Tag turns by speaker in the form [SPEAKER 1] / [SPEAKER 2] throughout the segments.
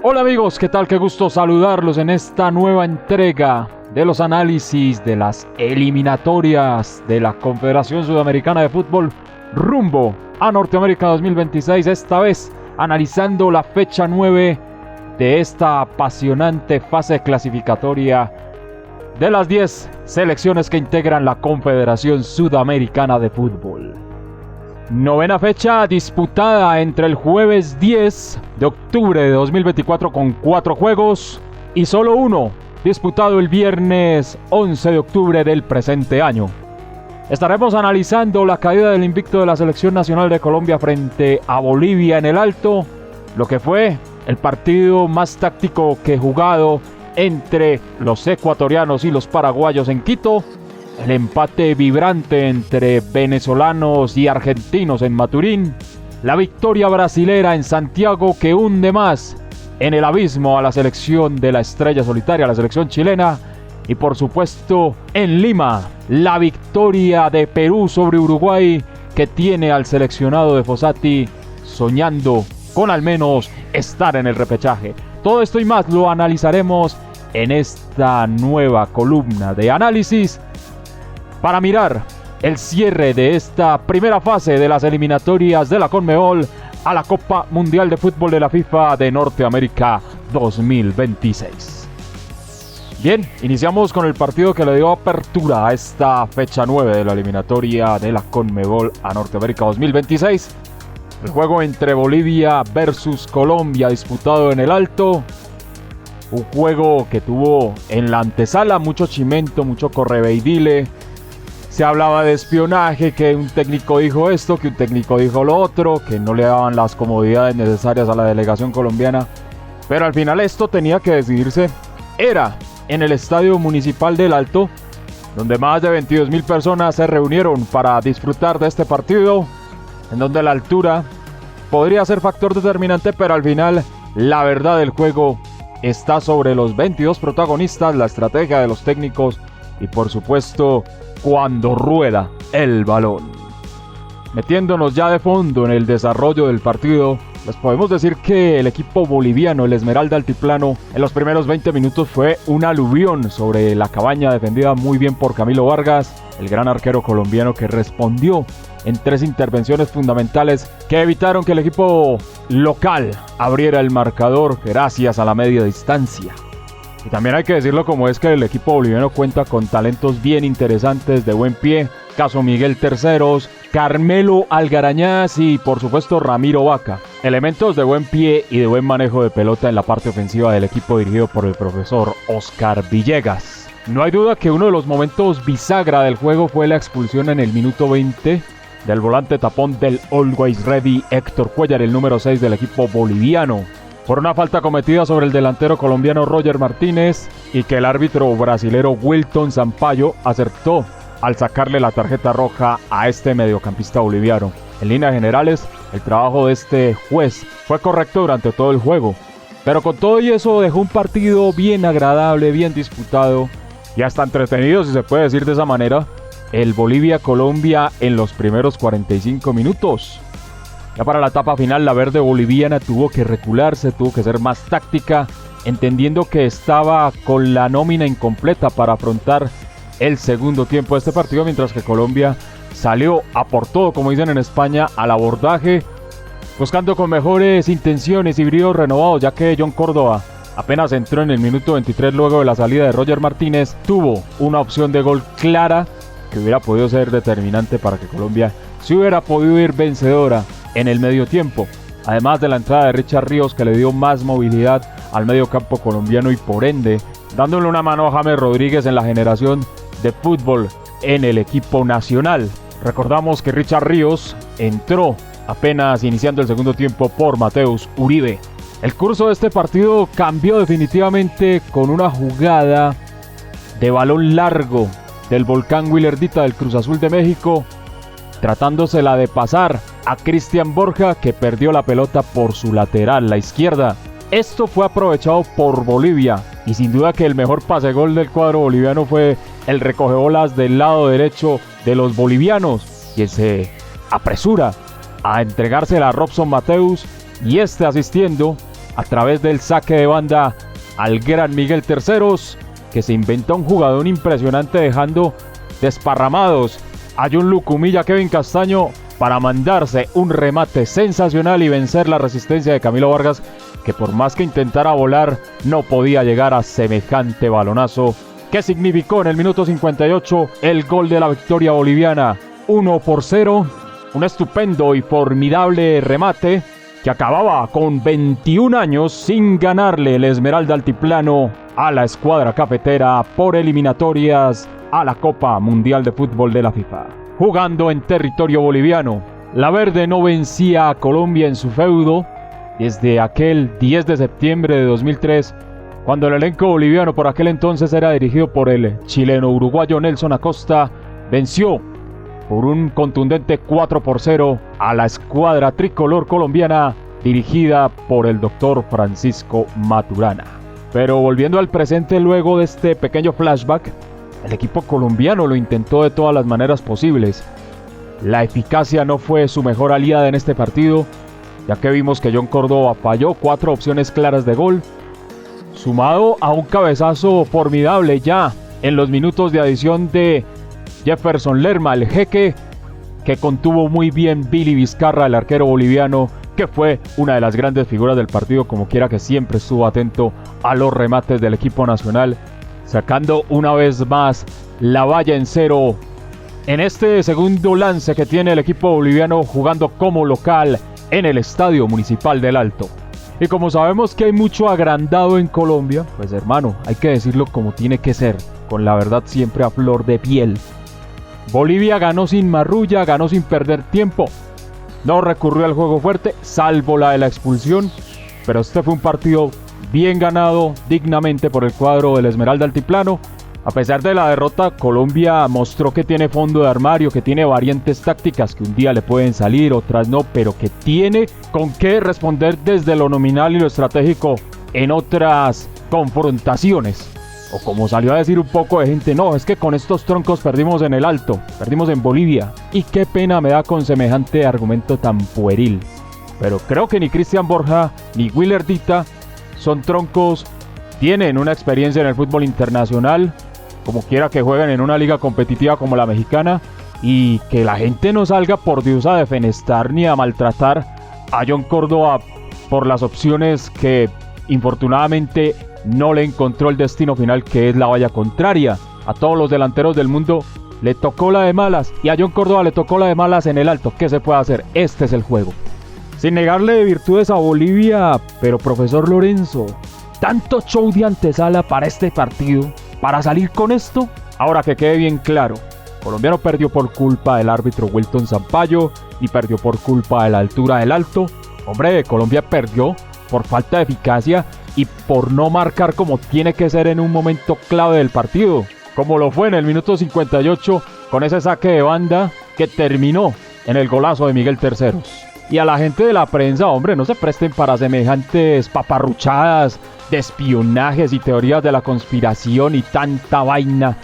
[SPEAKER 1] Hola amigos, ¿qué tal? Qué gusto saludarlos en esta nueva entrega de los análisis de las eliminatorias de la Confederación Sudamericana de Fútbol rumbo a Norteamérica 2026, esta vez analizando la fecha 9 de esta apasionante fase clasificatoria de las 10 selecciones que integran la Confederación Sudamericana de Fútbol. Novena fecha disputada entre el jueves 10 de octubre de 2024 con 4 juegos y solo uno disputado el viernes 11 de octubre del presente año. Estaremos analizando la caída del invicto de la Selección Nacional de Colombia frente a Bolivia en el Alto, lo que fue el partido más táctico que jugado entre los ecuatorianos y los paraguayos en Quito, el empate vibrante entre venezolanos y argentinos en Maturín, la victoria brasilera en Santiago que hunde más en el abismo a la selección de la estrella solitaria, la selección chilena, y por supuesto en Lima, la victoria de Perú sobre Uruguay que tiene al seleccionado de Fossati soñando con al menos estar en el repechaje. Todo esto y más lo analizaremos en esta nueva columna de análisis para mirar el cierre de esta primera fase de las eliminatorias de la Conmebol a la Copa Mundial de Fútbol de la FIFA de Norteamérica 2026. Bien, iniciamos con el partido que le dio apertura a esta fecha 9 de la eliminatoria de la Conmebol a Norteamérica 2026. El juego entre Bolivia versus Colombia disputado en el Alto. Un juego que tuvo en la antesala mucho chimento, mucho correveidile. Se hablaba de espionaje, que un técnico dijo esto, que un técnico dijo lo otro, que no le daban las comodidades necesarias a la delegación colombiana. Pero al final esto tenía que decidirse. Era en el Estadio Municipal del Alto, donde más de 22,000 personas se reunieron para disfrutar de este partido, en donde la altura podría ser factor determinante, pero al final la verdad del juego está sobre los 22 protagonistas, la estrategia de los técnicos y por supuesto cuando rueda el balón. Metiéndonos ya de fondo en el desarrollo del partido, les podemos decir que el equipo boliviano, el Esmeralda Altiplano, en los primeros 20 minutos fue un aluvión sobre la cabaña defendida muy bien por Camilo Vargas, el gran arquero colombiano que respondió en 3 intervenciones fundamentales que evitaron que el equipo local abriera el marcador gracias a la media distancia. Y también hay que decirlo como es, que el equipo boliviano cuenta con talentos bien interesantes de buen pie, caso Miguel Terceros, Carmelo Algarañaz y por supuesto Ramiro Vaca, elementos de buen pie y de buen manejo de pelota en la parte ofensiva del equipo dirigido por el profesor Oscar Villegas. No hay duda que uno de los momentos bisagra del juego fue la expulsión en el minuto 20 del volante tapón del Always Ready Héctor Cuellar, el número 6 del equipo boliviano, por una falta cometida sobre el delantero colombiano Roger Martínez y que el árbitro brasilero Wilton Sampaio acertó al sacarle la tarjeta roja a este mediocampista boliviano. En líneas generales, el trabajo de este juez fue correcto durante todo el juego, pero con todo y eso dejó un partido bien agradable, bien disputado y hasta entretenido, si se puede decir de esa manera, el Bolivia-Colombia en los primeros 45 minutos. Ya para la etapa final, la verde boliviana tuvo que recularse, tuvo que ser más táctica, entendiendo que estaba con la nómina incompleta para afrontar el segundo tiempo de este partido, mientras que Colombia salió a por todo, como dicen en España, al abordaje, buscando con mejores intenciones y bríos renovados, ya que John Córdoba apenas entró en el minuto 23 luego de la salida de Roger Martínez, tuvo una opción de gol clara que hubiera podido ser determinante para que Colombia se hubiera podido ir vencedora en el medio tiempo, además de la entrada de Richard Ríos, que le dio más movilidad al medio campo colombiano y por ende dándole una mano a James Rodríguez en la generación de fútbol en el equipo nacional. Recordamos que Richard Ríos entró apenas iniciando el segundo tiempo por Mateus Uribe. El curso de este partido cambió definitivamente con una jugada de balón largo del Volcán Willardita del Cruz Azul de México, tratándosela de pasar a Cristian Borja, que perdió la pelota por su lateral, la izquierda. Esto fue aprovechado por Bolivia y sin duda que el mejor pase-gol del cuadro boliviano fue el recogebolas del lado derecho de los bolivianos, quien se apresura a entregársela a Robson Mateus y asistiendo a través del saque de banda al gran Miguel Terceros, que se inventó un jugador impresionante dejando desparramados a John Lucumilla, Kevin Castaño, para mandarse un remate sensacional y vencer la resistencia de Camilo Vargas, que por más que intentara volar no podía llegar a semejante balonazo que significó en el minuto 58 el gol de la victoria boliviana. 1-0, un estupendo y formidable remate que acababa con 21 años sin ganarle el Esmeralda Altiplano a la escuadra cafetera por eliminatorias a la Copa Mundial de Fútbol de la FIFA. Jugando en territorio boliviano, la verde no vencía a Colombia en su feudo desde aquel 10 de septiembre de 2003, cuando el elenco boliviano por aquel entonces era dirigido por el chileno-uruguayo Nelson Acosta, venció por un contundente 4-0 a la escuadra tricolor colombiana dirigida por el doctor Francisco Maturana. Pero volviendo al presente luego de este pequeño flashback, el equipo colombiano lo intentó de todas las maneras posibles. La eficacia no fue su mejor aliada en este partido, ya que vimos que John Córdoba falló 4 opciones claras de gol, sumado a un cabezazo formidable ya en los minutos de adición de Jefferson Lerma, el jeque, que contuvo muy bien Billy Vizcarra, el arquero boliviano, que fue una de las grandes figuras del partido, como quiera que siempre estuvo atento a los remates del equipo nacional, sacando una vez más la valla en cero en este segundo lance que tiene el equipo boliviano jugando como local en el Estadio Municipal del Alto. Y como sabemos que hay mucho agrandado en Colombia, pues hermano, hay que decirlo como tiene que ser, con la verdad siempre a flor de piel. Bolivia ganó sin marrulla, ganó sin perder tiempo. No recurrió al juego fuerte, salvo la de la expulsión, pero este fue un partido bien ganado dignamente por el cuadro del Esmeralda Altiplano. A pesar de la derrota, Colombia mostró que tiene fondo de armario, que tiene variantes tácticas que un día le pueden salir, otras no, pero que tiene con qué responder desde lo nominal y lo estratégico en otras confrontaciones. O como salió a decir un poco de gente, no, es que con estos troncos perdimos en el Alto, perdimos en Bolivia. Y qué pena me da con semejante argumento tan pueril. Pero creo que ni Cristian Borja ni Willer Dita son troncos, tienen una experiencia en el fútbol internacional, como quiera que jueguen en una liga competitiva como la mexicana, y que la gente no salga por Dios a defenestar ni a maltratar a John Córdoba por las opciones que infortunadamente no le encontró el destino final, que es la valla contraria. A todos los delanteros del mundo le tocó la de malas, y a John Córdoba le tocó la de malas en el Alto. ¿Qué se puede hacer? Este es el juego. Sin negarle virtudes a Bolivia, pero profesor Lorenzo, tanto show de antesala para este partido, para salir con esto. Ahora que quede bien claro, Colombia no perdió por culpa del árbitro Wilton Sampaio, ni perdió por culpa de la altura del Alto. Hombre, Colombia perdió por falta de eficacia y por no marcar como tiene que ser en un momento clave del partido, como lo fue en el minuto 58 con ese saque de banda que terminó en el golazo de Miguel Terceros. Y a la gente de la prensa, hombre, no se presten para semejantes paparruchadas de espionajes y teorías de la conspiración y tanta vaina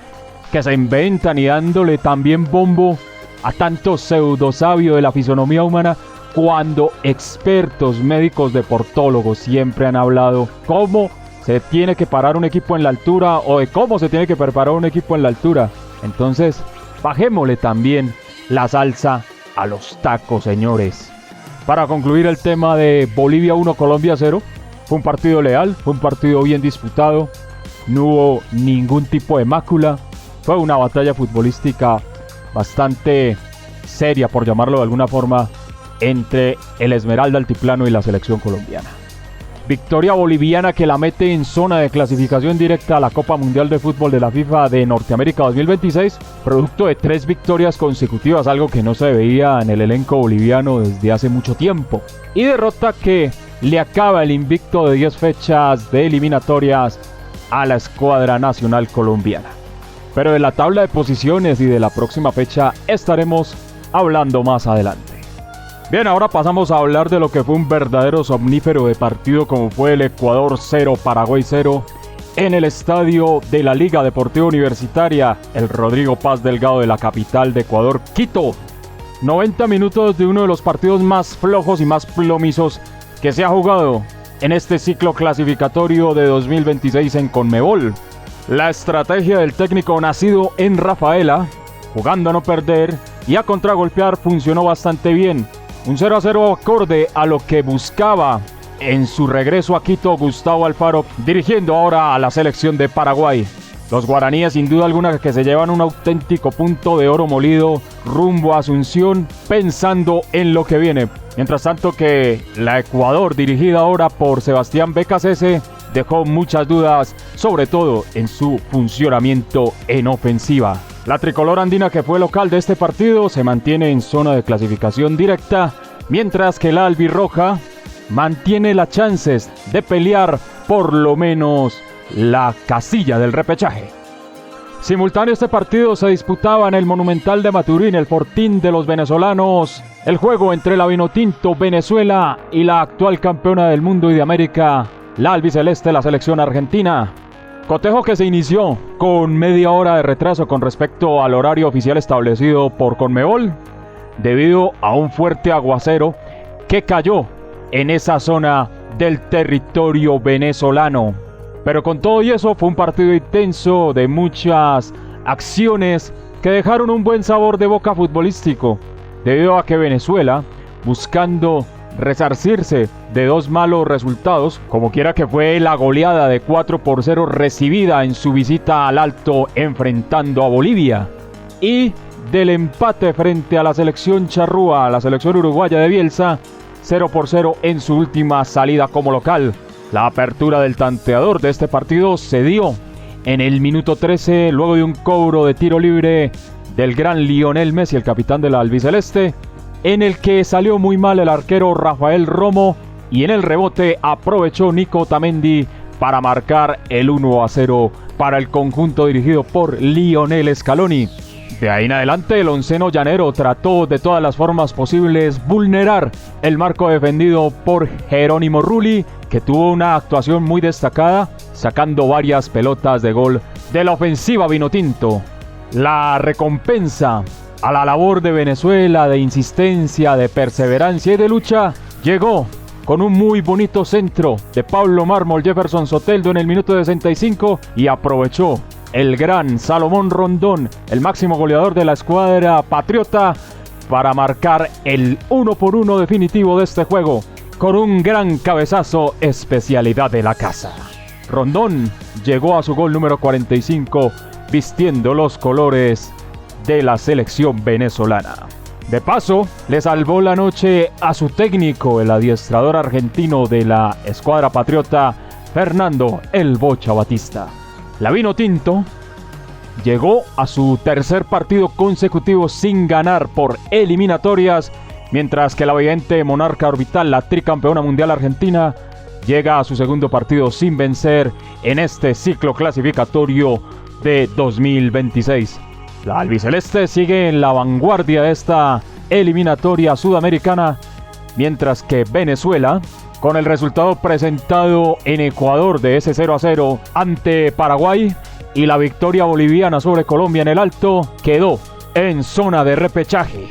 [SPEAKER 1] que se inventan, y dándole también bombo a tanto pseudosabio de la fisonomía humana, cuando expertos médicos deportólogos siempre han hablado cómo se tiene que parar un equipo en la altura, o de cómo se tiene que preparar un equipo en la altura. Entonces, bajémosle también la salsa a los tacos, señores. Para concluir el tema de Bolivia 1, Colombia 0, fue un partido leal, fue un partido bien disputado, no hubo ningún tipo de mácula, fue una batalla futbolística bastante seria, por llamarlo de alguna forma, entre el Esmeralda Altiplano y la selección colombiana. Victoria boliviana que la mete en zona de clasificación directa a la Copa Mundial de Fútbol de la FIFA de Norteamérica 2026, producto de 3 victorias consecutivas, algo que no se veía en el elenco boliviano desde hace mucho tiempo. Y derrota que le acaba el invicto de 10 fechas de eliminatorias a la escuadra nacional colombiana. Pero de la tabla de posiciones y de la próxima fecha estaremos hablando más adelante. Bien, ahora pasamos a hablar de lo que fue un verdadero somnífero de partido, como fue el Ecuador 0, Paraguay 0, en el estadio de la Liga Deportiva Universitaria, el Rodrigo Paz Delgado de la capital de Ecuador, Quito. 90 minutos de uno de los partidos más flojos y más plomizos que se ha jugado en este ciclo clasificatorio de 2026 en Conmebol. La estrategia del técnico nacido en Rafaela, jugando a no perder y a contragolpear, funcionó bastante bien. Un 0-0 acorde a lo que buscaba en su regreso a Quito Gustavo Alfaro, dirigiendo ahora a la selección de Paraguay. Los guaraníes sin duda alguna que se llevan un auténtico punto de oro molido rumbo a Asunción, pensando en lo que viene. Mientras tanto que la Ecuador, dirigida ahora por Sebastián Becasese, dejó muchas dudas, sobre todo en su funcionamiento en ofensiva. La tricolor andina, que fue local de este partido, se mantiene en zona de clasificación directa, mientras que la albirroja mantiene las chances de pelear por lo menos la casilla del repechaje. Simultáneo a este partido se disputaba en el Monumental de Maturín, el fortín de los venezolanos, el juego entre la Vinotinto Venezuela y la actual campeona del mundo y de América, la albiceleste, la selección argentina. Cotejo que se inició con media hora de retraso con respecto al horario oficial establecido por Conmebol, debido a un fuerte aguacero que cayó en esa zona del territorio venezolano. Pero con todo y eso fue un partido intenso, de muchas acciones que dejaron un buen sabor de boca futbolístico, debido a que Venezuela, buscando resarcirse de dos malos resultados, como quiera que fue la goleada de 4-0 recibida en su visita al Alto enfrentando a Bolivia, y del empate frente a la selección charrúa, a la selección uruguaya de Bielsa, 0-0 en su última salida como local. La apertura del tanteador de este partido se dio en el minuto 13, luego de un cobro de tiro libre del gran Lionel Messi, el capitán de la albiceleste, en el que salió muy mal el arquero Rafael Romo, y en el rebote aprovechó Nico Otamendi para marcar el 1-0 para el conjunto dirigido por Lionel Scaloni. De ahí en adelante el onceno llanero trató de todas las formas posibles vulnerar el marco defendido por Jerónimo Rulli, que tuvo una actuación muy destacada, sacando varias pelotas de gol de la ofensiva vinotinto. La recompensa a la labor de Venezuela, de insistencia, de perseverancia y de lucha, llegó con un muy bonito centro de Pablo Mármol Jefferson Soteldo en el minuto 65, y aprovechó el gran Salomón Rondón, el máximo goleador de la escuadra patriota, para marcar el 1-1 definitivo de este juego, con un gran cabezazo, especialidad de la casa. Rondón llegó a su gol número 45, vistiendo los colores de la selección venezolana. De paso, le salvó la noche a su técnico, el adiestrador argentino de la escuadra patriota, Fernando El Bocha Batista. La Vinotinto llegó a su tercer partido consecutivo sin ganar por eliminatorias, mientras que la valiente Monarca Orbital, la tricampeona mundial argentina, llega a su segundo partido sin vencer en este ciclo clasificatorio de 2026. La albiceleste sigue en la vanguardia de esta eliminatoria sudamericana, mientras que Venezuela, con el resultado presentado en Ecuador de ese 0-0 ante Paraguay y la victoria boliviana sobre Colombia en el Alto, quedó en zona de repechaje.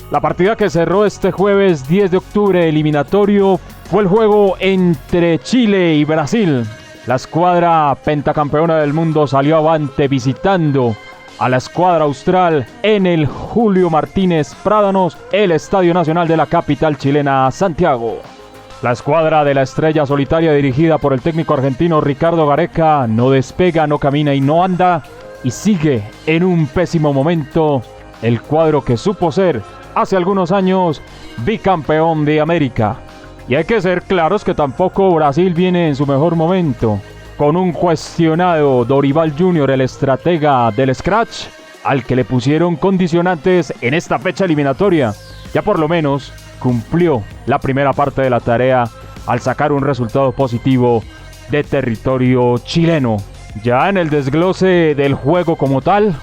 [SPEAKER 1] La partida que cerró este jueves 10 de octubre eliminatorio fue el juego entre Chile y Brasil. La escuadra pentacampeona del mundo salió avante visitando a la escuadra austral en el Julio Martínez Prádanos, el Estadio Nacional de la capital chilena, Santiago. La escuadra de la estrella solitaria, dirigida por el técnico argentino Ricardo Gareca, no despega, no camina y no anda, y sigue en un pésimo momento el cuadro que supo ser hace algunos años bicampeón de América. Y hay que ser claros que tampoco Brasil viene en su mejor momento, con un cuestionado Dorival Jr., el estratega del Scratch, al que le pusieron condicionantes en esta fecha eliminatoria. Ya por lo menos cumplió la primera parte de la tarea al sacar un resultado positivo de territorio chileno. Ya en el desglose del juego como tal,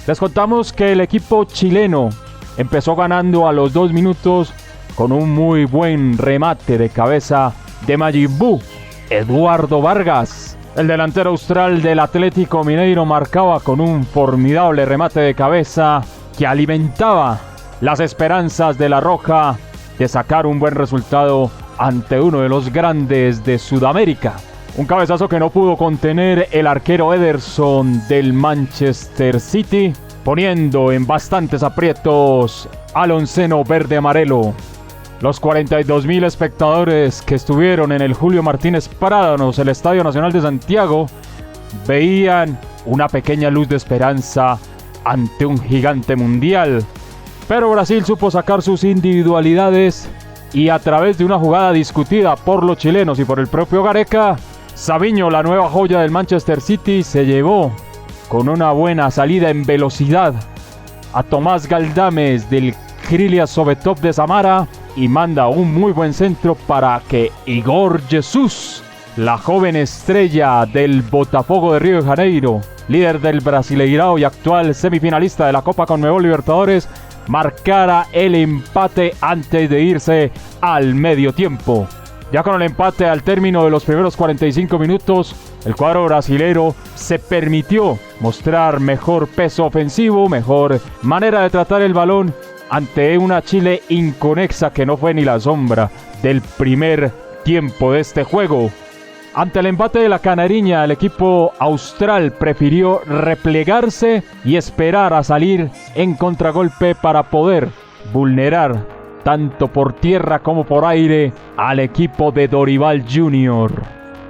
[SPEAKER 1] les contamos que el equipo chileno empezó ganando a los 2 minutos con un muy buen remate de cabeza de Majin Buu, Eduardo Vargas. El delantero austral del Atlético Mineiro marcaba con un formidable remate de cabeza que alimentaba las esperanzas de La Roja de sacar un buen resultado ante uno de los grandes de Sudamérica. Un cabezazo que no pudo contener el arquero Ederson del Manchester City, poniendo en bastantes aprietos al onceno verde-amarelo. Los 42,000 espectadores que estuvieron en el Julio Martínez Prádanos, el Estadio Nacional de Santiago, veían una pequeña luz de esperanza ante un gigante mundial. Pero Brasil supo sacar sus individualidades y a través de una jugada discutida por los chilenos y por el propio Gareca, Savinho, la nueva joya del Manchester City, se llevó con una buena salida en velocidad a Tomás Galdames del Krylia Sovetov de Samara y manda un muy buen centro para que Igor Jesús, la joven estrella del Botafogo de Río de Janeiro, líder del Brasileirao y actual semifinalista de la Copa Conmebol Libertadores, marcara el empate antes de irse al medio tiempo. Ya con el empate al término de los primeros 45 minutos, el cuadro brasilero se permitió mostrar mejor peso ofensivo, mejor manera de tratar el balón ante una Chile inconexa que no fue ni la sombra del primer tiempo de este juego. Ante el empate de la Canariña, el equipo austral prefirió replegarse y esperar a salir en contragolpe para poder vulnerar tanto por tierra como por aire al equipo de Dorival Jr.,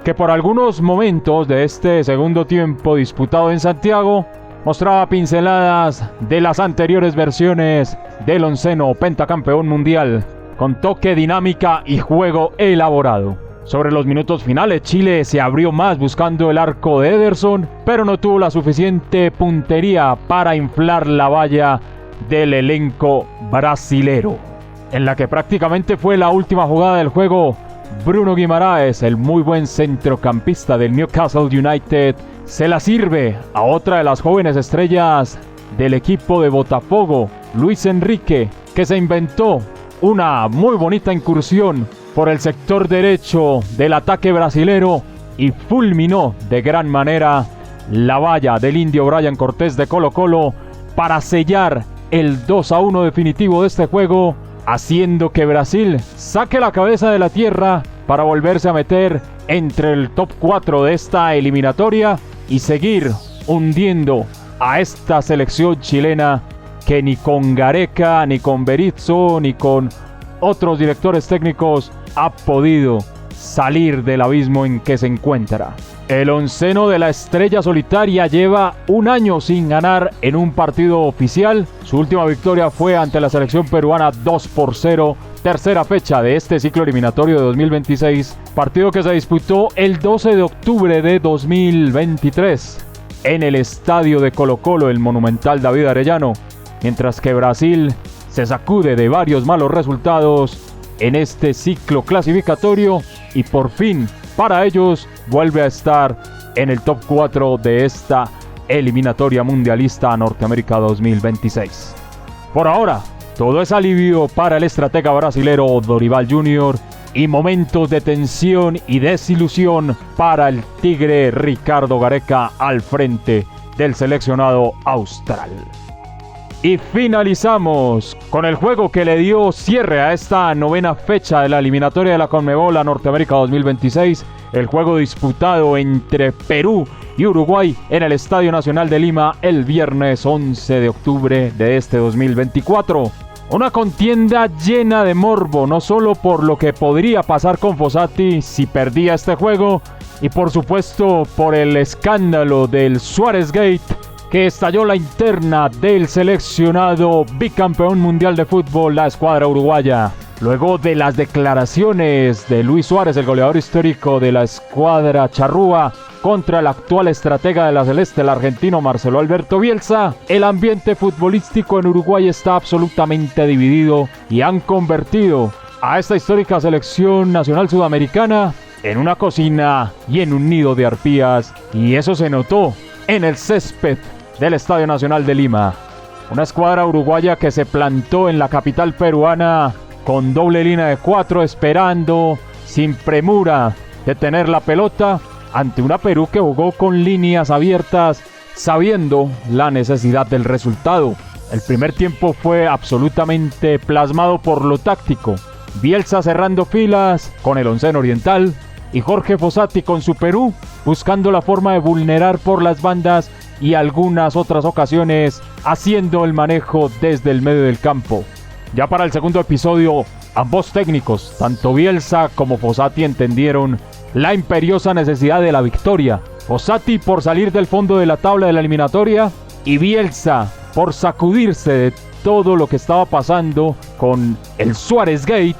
[SPEAKER 1] que por algunos momentos de este segundo tiempo disputado en Santiago mostraba pinceladas de las anteriores versiones del onceno pentacampeón mundial, con toque, dinámica y juego elaborado. Sobre los minutos finales, Chile se abrió más buscando el arco de Ederson, pero no tuvo la suficiente puntería para inflar la valla del elenco brasilero, en la que prácticamente fue la última jugada del juego. Bruno Guimaraes, el muy buen centrocampista del Newcastle United, se la sirve a otra de las jóvenes estrellas del equipo de Botafogo, Luis Enrique, que se inventó una muy bonita incursión por el sector derecho del ataque brasilero y fulminó de gran manera la valla del indio Brian Cortés de Colo-Colo para sellar el 2-1 definitivo de este juego, haciendo que Brasil saque la cabeza de la tierra para volverse a meter entre el top 4 de esta eliminatoria y seguir hundiendo a esta selección chilena que ni con Gareca, ni con Berizzo, ni con otros directores técnicos ha podido salir del abismo en que se encuentra. El onceno de la estrella solitaria lleva un año sin ganar en un partido oficial. Su última victoria fue ante la selección peruana 2-0, tercera fecha de este ciclo eliminatorio de 2026, partido que se disputó el 12 de octubre de 2023 en el estadio de Colo-Colo, el monumental David Arellano, mientras que Brasil se sacude de varios malos resultados en este ciclo clasificatorio y por fin para ellos vuelve a estar en el top 4 de esta eliminatoria mundialista a Norteamérica 2026. Por ahora, todo es alivio para el estratega brasilero Dorival Jr. y momentos de tensión y desilusión para el tigre Ricardo Gareca al frente del seleccionado austral. Y finalizamos con el juego que le dio cierre a esta novena fecha de la eliminatoria de la Conmebol a Norteamérica 2026, el juego disputado entre Perú y Uruguay en el Estadio Nacional de Lima el viernes 11 de octubre de este 2024. Una contienda llena de morbo, no solo por lo que podría pasar con Fossati si perdía este juego, y por supuesto por el escándalo del Suárez Gate, que estalló la interna del seleccionado bicampeón mundial de fútbol, la escuadra uruguaya. Luego de las declaraciones de Luis Suárez, el goleador histórico de la escuadra charrúa, contra el actual estratega de la Celeste, el argentino Marcelo Alberto Bielsa, el ambiente futbolístico en Uruguay está absolutamente dividido y han convertido a esta histórica selección nacional sudamericana en una cocina y en un nido de arpías, y eso se notó en el césped del Estadio Nacional de Lima. Una escuadra uruguaya que se plantó en la capital peruana con doble línea de 4, esperando sin premura de tener la pelota ante una Perú que jugó con líneas abiertas, sabiendo la necesidad del resultado. El primer tiempo fue absolutamente plasmado por lo táctico. Bielsa cerrando filas con el onceno oriental y Jorge Fossati con su Perú buscando la forma de vulnerar por las bandas y algunas otras ocasiones haciendo el manejo desde el medio del campo. Ya para el segundo episodio, ambos técnicos, tanto Bielsa como Fossati, entendieron la imperiosa necesidad de la victoria. Fossati por salir del fondo de la tabla de la eliminatoria y Bielsa por sacudirse de todo lo que estaba pasando con el Suárez Gate,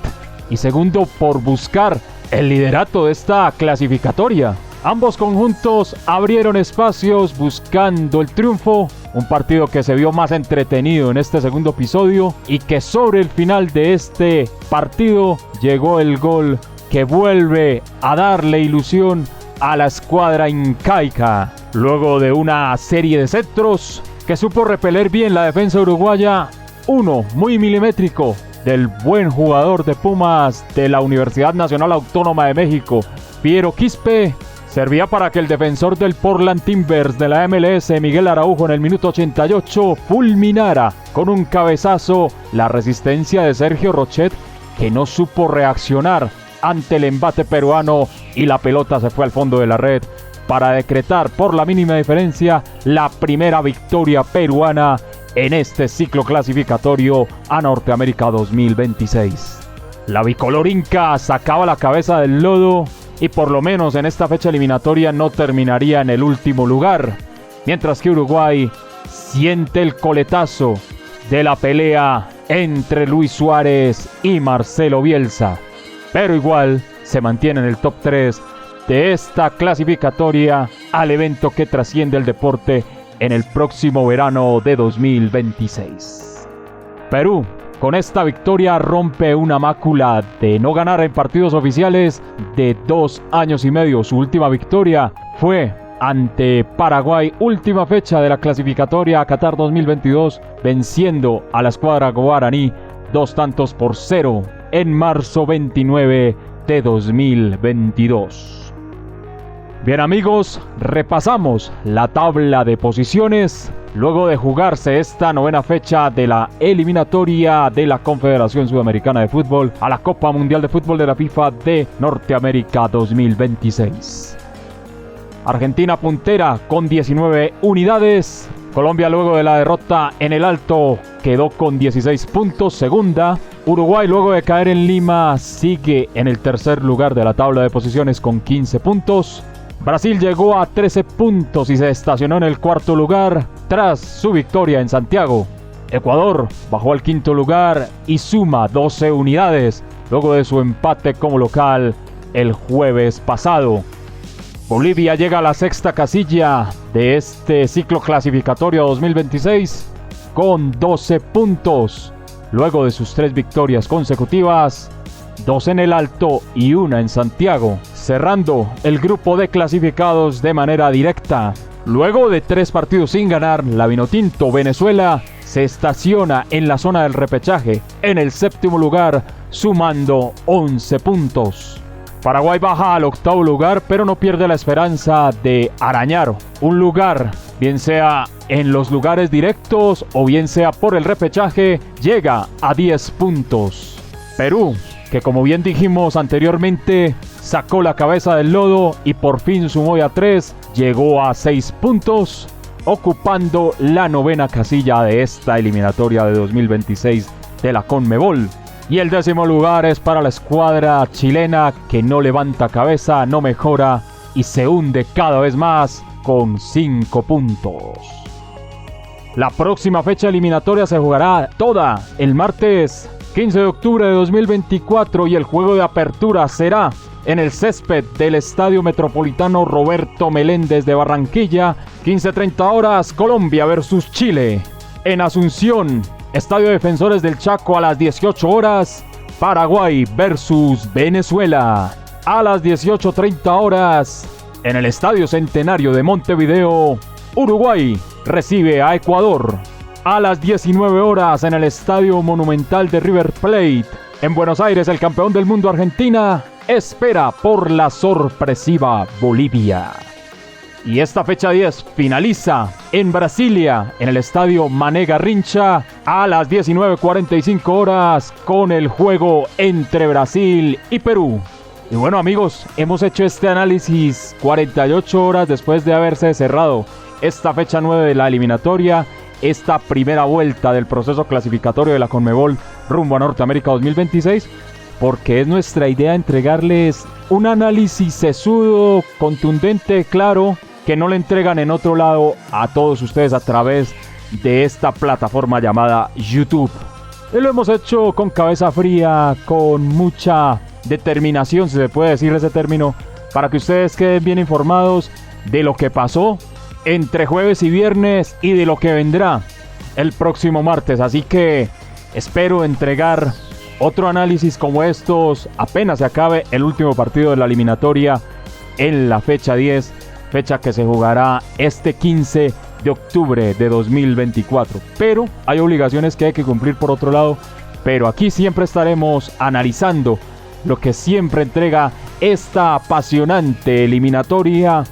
[SPEAKER 1] y segundo por buscar el liderato de esta clasificatoria. Ambos conjuntos abrieron espacios buscando el triunfo, un partido que se vio más entretenido en este segundo episodio y que sobre el final de este partido llegó el gol que vuelve a darle ilusión a la escuadra incaica. Luego de una serie de centros que supo repeler bien la defensa uruguaya, uno muy milimétrico del buen jugador de Pumas de la Universidad Nacional Autónoma de México, Piero Quispe, servía para que el defensor del Portland Timbers de la MLS, Miguel Araujo, en el minuto 88 fulminara con un cabezazo la resistencia de Sergio Rochet, que no supo reaccionar ante el embate peruano y la pelota se fue al fondo de la red para decretar por la mínima diferencia la primera victoria peruana en este ciclo clasificatorio a Norteamérica 2026. La bicolor inca sacaba la cabeza del lodo y por lo menos en esta fecha eliminatoria no terminaría en el último lugar, mientras que Uruguay siente el coletazo de la pelea entre Luis Suárez y Marcelo Bielsa, pero igual se mantiene en el top 3 de esta clasificatoria al evento que trasciende el deporte en el próximo verano de 2026. Perú, con esta victoria, rompe una mácula de no ganar en partidos oficiales de 2 años y medio. Su última victoria fue ante Paraguay, última fecha de la clasificatoria a Qatar 2022, venciendo a la escuadra guaraní 2-0 en marzo 29 de 2022. Bien amigos, repasamos la tabla de posiciones luego de jugarse esta novena fecha de la eliminatoria de la Confederación Sudamericana de Fútbol a la Copa Mundial de Fútbol de la FIFA de Norteamérica 2026. Argentina puntera con 19 unidades. Colombia, luego de la derrota en el Alto, quedó con 16 puntos, segunda. Uruguay, luego de caer en Lima, sigue en el tercer lugar de la tabla de posiciones con 15 puntos. Brasil llegó a 13 puntos y se estacionó en el cuarto lugar tras su victoria en Santiago. Ecuador bajó al quinto lugar y suma 12 unidades luego de su empate como local el jueves pasado. Bolivia llega a la sexta casilla de este ciclo clasificatorio 2026 con 12 puntos luego de sus 3 victorias consecutivas, 2 en el Alto y 1 en Santiago, cerrando el grupo de clasificados de manera directa. Luego de 3 partidos sin ganar, la Vinotinto Venezuela se estaciona en la zona del repechaje en el séptimo lugar, sumando 11 puntos. Paraguay baja al octavo lugar, pero no pierde la esperanza de arañar un lugar, bien sea en los lugares directos o bien sea por el repechaje, llega a 10 puntos. Perú, que como bien dijimos anteriormente, sacó la cabeza del lodo y por fin sumó ya 3, llegó a 6 puntos, ocupando la novena casilla de esta eliminatoria de 2026 de la CONMEBOL. Y el décimo lugar es para la escuadra chilena, que no levanta cabeza, no mejora y se hunde cada vez más con 5 puntos. La próxima fecha eliminatoria se jugará toda el martes 15 de octubre de 2024 y el juego de apertura será en el césped del Estadio Metropolitano Roberto Meléndez de Barranquilla, 15:30 horas, Colombia versus Chile. En Asunción, Estadio Defensores del Chaco, a las 18 horas, Paraguay versus Venezuela. A las 18:30 horas, en el Estadio Centenario de Montevideo, Uruguay recibe a Ecuador. A las 19 horas, en el Estadio Monumental de River Plate, en Buenos Aires, el campeón del mundo Argentina espera por la sorpresiva Bolivia. Y esta fecha 10 finaliza en Brasilia, en el estadio Mané Garrincha, a las 19:45 horas con el juego entre Brasil y Perú. Y bueno amigos, hemos hecho este análisis 48 horas después de haberse cerrado esta fecha 9 de la eliminatoria, esta primera vuelta del proceso clasificatorio de la Conmebol rumbo a Norteamérica 2026, porque es nuestra idea entregarles un análisis sesudo, contundente, claro, que no le entregan en otro lado a todos ustedes a través de esta plataforma llamada YouTube. Y lo hemos hecho con cabeza fría, con mucha determinación, si se puede decir ese término, para que ustedes queden bien informados de lo que pasó entre jueves y viernes y de lo que vendrá el próximo martes. Así que espero entregar otro análisis como estos apenas se acabe el último partido de la eliminatoria en la fecha 10, fecha que se jugará este 15 de octubre de 2024. Pero hay obligaciones que hay que cumplir por otro lado, pero aquí siempre estaremos analizando lo que siempre entrega esta apasionante eliminatoria,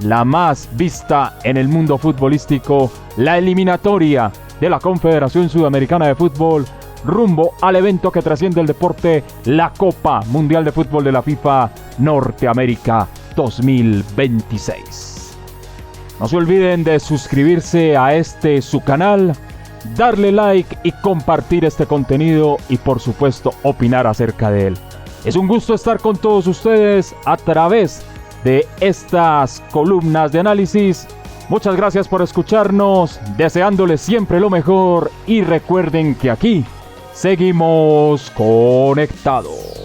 [SPEAKER 1] la más vista en el mundo futbolístico, la eliminatoria de la Confederación Sudamericana de Fútbol, rumbo al evento que trasciende el deporte, la Copa Mundial de Fútbol de la FIFA Norteamérica 2026. No se olviden de suscribirse a su canal, darle like y compartir este contenido y por supuesto opinar acerca de él. Es un gusto estar con todos ustedes a través de estas columnas de análisis. Muchas gracias por escucharnos, deseándoles siempre lo mejor y recuerden que aquí seguimos conectados.